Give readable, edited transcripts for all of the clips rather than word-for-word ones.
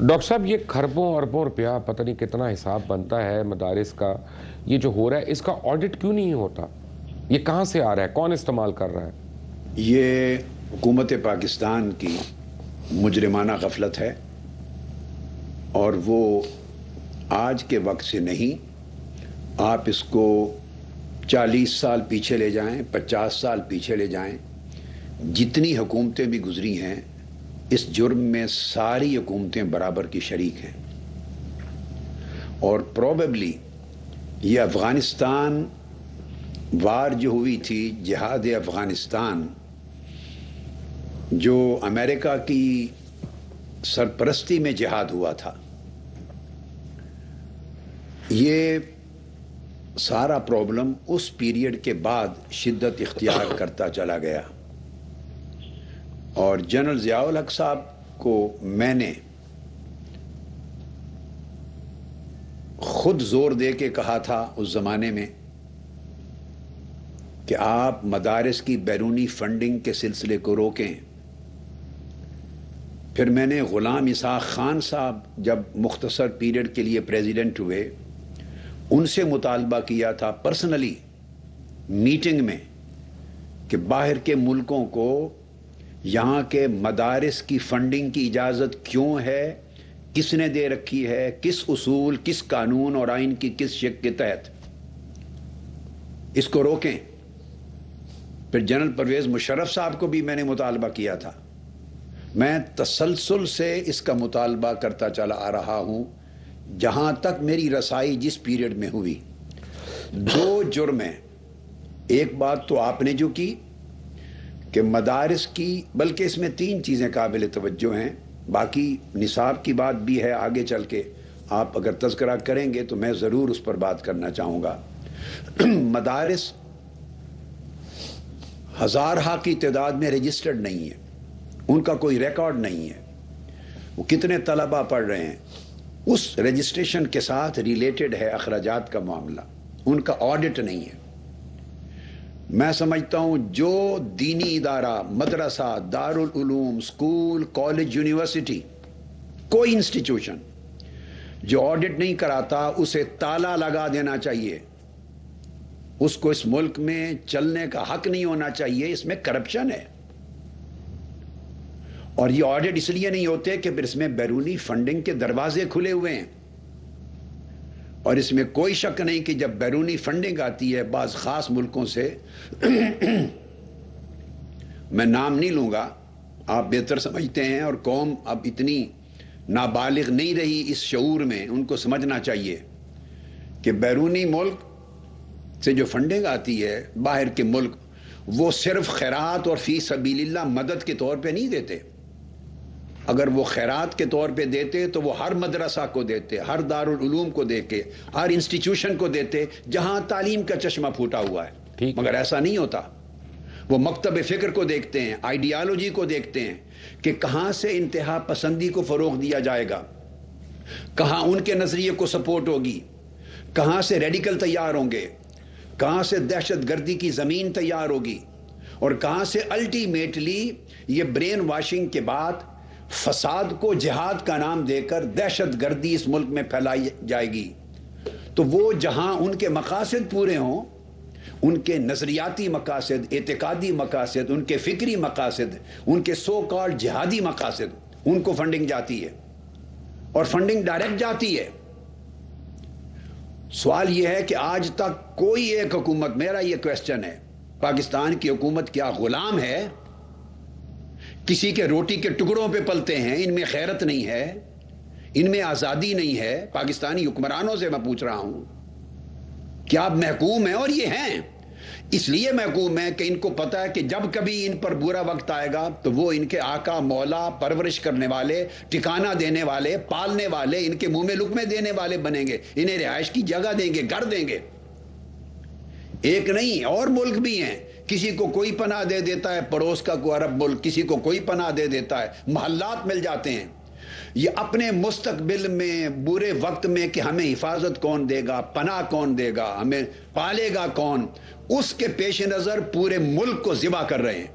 Doctor صاحب یہ کھربوں اربوں روپیہ پتہ نہیں کتنا حساب بنتا ہے مدارس کا، یہ جو ہو رہا ہے اس کا آڈٹ کیوں نہیں ہوتا؟ یہ کہاں سے آ رہا ہے؟ کون استعمال کر رہا ہے؟ یہ حکومت پاکستان کی مجرمانہ غفلت ہے، اور وہ آج کے وقت سے نہیں، آپ اس کو 40 سال پیچھے لے جائیں، 50 سال پیچھے لے جائیں، جتنی حکومتیں بھی گزری ہیں اس جرم میں ساری حکومتیں برابر کی شریک ہیں۔ اور پروبیبلی یہ افغانستان وار جو ہوئی تھی، جہاد افغانستان، جو امریکہ کی سرپرستی میں جہاد ہوا تھا، یہ سارا پرابلم اس پیریڈ کے بعد شدت اختیار کرتا چلا گیا۔ اور جنرل ضیاء الحق صاحب کو میں نے خود زور دے کے کہا تھا اس زمانے میں کہ آپ مدارس کی بیرونی فنڈنگ کے سلسلے کو روکیں۔ پھر میں نے غلام اسحاق خان صاحب جب مختصر پیریڈ کے لیے پریزیڈنٹ ہوئے، ان سے مطالبہ کیا تھا پرسنلی میٹنگ میں کہ باہر کے ملکوں کو یہاں کے مدارس کی فنڈنگ کی اجازت کیوں ہے، کس نے دے رکھی ہے، کس اصول، کس قانون اور آئین کی کس شق کے تحت، اس کو روکیں۔ پھر جنرل پرویز مشرف صاحب کو بھی میں نے مطالبہ کیا تھا۔ میں تسلسل سے اس کا مطالبہ کرتا چلا آ رہا ہوں جہاں تک میری رسائی جس پیریڈ میں ہوئی۔ دو جرم ہیں، ایک بات تو آپ نے جو کی کہ مدارس کی، بلکہ اس میں 3 چیزیں قابل توجہ ہیں، باقی نصاب کی بات بھی ہے، آگے چل کے آپ اگر تذکرہ کریں گے تو میں ضرور اس پر بات کرنا چاہوں گا۔ مدارس ہزارہ کی تعداد میں رجسٹرڈ نہیں ہے، ان کا کوئی ریکارڈ نہیں ہے، وہ کتنے طلبہ پڑھ رہے ہیں، اس رجسٹریشن کے ساتھ ریلیٹڈ ہے اخراجات کا معاملہ، ان کا آڈٹ نہیں ہے۔ میں سمجھتا ہوں جو دینی ادارہ، مدرسہ، دارالعلوم، اسکول، کالج، یونیورسٹی، کوئی انسٹیٹیوشن جو آڈٹ نہیں کراتا اسے تالا لگا دینا چاہیے، اس کو اس ملک میں چلنے کا حق نہیں ہونا چاہیے، اس میں کرپشن ہے۔ اور یہ آڈٹ اس لیے نہیں ہوتے کہ پھر اس میں بیرونی فنڈنگ کے دروازے کھلے ہوئے ہیں، اور اس میں کوئی شک نہیں کہ جب بیرونی فنڈنگ آتی ہے بعض خاص ملکوں سے، میں نام نہیں لوں گا، آپ بہتر سمجھتے ہیں، اور قوم اب اتنی نابالغ نہیں رہی اس شعور میں، ان کو سمجھنا چاہیے کہ بیرونی ملک سے جو فنڈنگ آتی ہے، باہر کے ملک، وہ صرف خیرات اور فی سبیل اللہ مدد کے طور پہ نہیں دیتے۔ اگر وہ خیرات کے طور پہ دیتے تو وہ ہر مدرسہ کو دیتے، ہر دارالعلوم کو دے کے، ہر انسٹیٹیوشن کو دیتے جہاں تعلیم کا چشمہ پھوٹا ہوا ہے، مگر ایسا نہیں ہوتا۔ وہ مکتب فکر کو دیکھتے ہیں، آئیڈیالوجی کو دیکھتے ہیں کہ کہاں سے انتہا پسندی کو فروغ دیا جائے گا، کہاں ان کے نظریے کو سپورٹ ہوگی، کہاں سے ریڈیکل تیار ہوں گے، کہاں سے دہشت گردی کی زمین تیار ہوگی، اور کہاں سے الٹیمیٹلی یہ برین واشنگ کے بعد فساد کو جہاد کا نام دے کر دہشت گردی اس ملک میں پھیلائی جائے گی۔ تو وہ جہاں ان کے مقاصد پورے ہوں، ان کے نظریاتی مقاصد، اعتقادی مقاصد، ان کے فکری مقاصد، ان کے سو کالڈ جہادی مقاصد، ان کو فنڈنگ جاتی ہے، اور فنڈنگ ڈائریکٹ جاتی ہے۔ سوال یہ ہے کہ آج تک کوئی ایک حکومت، میرا یہ کویسچن ہے، پاکستان کی حکومت کیا غلام ہے؟ کسی کے روٹی کے ٹکڑوں پہ پلتے ہیں؟ ان میں غیرت نہیں ہے، ان میں آزادی نہیں ہے؟ پاکستانی حکمرانوں سے میں پوچھ رہا ہوں، کیا آپ محکوم ہیں؟ اور یہ ہیں، اس لیے محکوم ہیں کہ ان کو پتا ہے کہ جب کبھی ان پر برا وقت آئے گا تو وہ ان کے آقا، مولا، پرورش کرنے والے، ٹھکانہ دینے والے، پالنے والے، ان کے منہ میں لقمے دینے والے بنیں گے، انہیں رہائش کی جگہ دیں گے، گھر دیں گے۔ ایک نہیں، اور ملک بھی ہیں، کسی کو کوئی پناہ دے دیتا ہے، پڑوس کا کوئی عرب ملک کسی کو کوئی پناہ دے دیتا ہے، محلات مل جاتے ہیں۔ یہ اپنے مستقبل میں، برے وقت میں کہ ہمیں حفاظت کون دے گا، پناہ کون دے گا، ہمیں پالے گا کون، اس کے پیش نظر پورے ملک کو ذبح کر رہے ہیں۔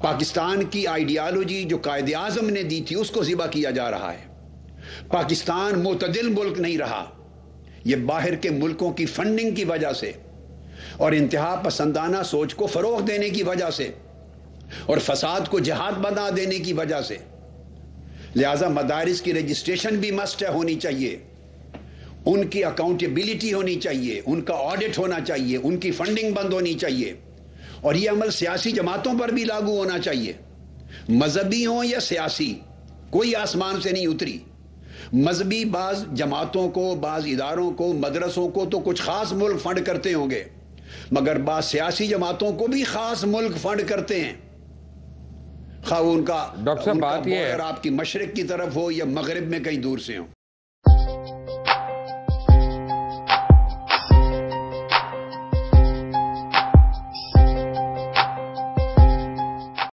پاکستان کی آئیڈیالوجی جو قائد اعظم نے دی تھی اس کو ذبح کیا جا رہا ہے۔ پاکستان معتدل ملک نہیں رہا، یہ باہر کے ملکوں کی فنڈنگ کی وجہ سے اور انتہا پسندانہ سوچ کو فروغ دینے کی وجہ سے اور فساد کو جہاد بنا دینے کی وجہ سے۔ لہذا مدارس کی رجسٹریشن بھی مسٹ ہے، ہونی چاہیے، ان کی اکاؤنٹیبلٹی ہونی چاہیے، ان کا آڈٹ ہونا چاہیے، ان کی فنڈنگ بند ہونی چاہیے، اور یہ عمل سیاسی جماعتوں پر بھی لاگو ہونا چاہیے، مذہبی ہوں یا سیاسی، کوئی آسمان سے نہیں اتری۔ مذہبی بعض جماعتوں کو، بعض اداروں کو، مدرسوں کو تو کچھ خاص ملک فنڈ کرتے ہوں گے، مگر بعض سیاسی جماعتوں کو بھی خاص ملک فنڈ کرتے ہیں، خواہ ان کا ڈاکٹر صاحب بات یہ ہے آپ کی مشرق کی طرف ہو یا مغرب میں کہیں دور سے ہوں۔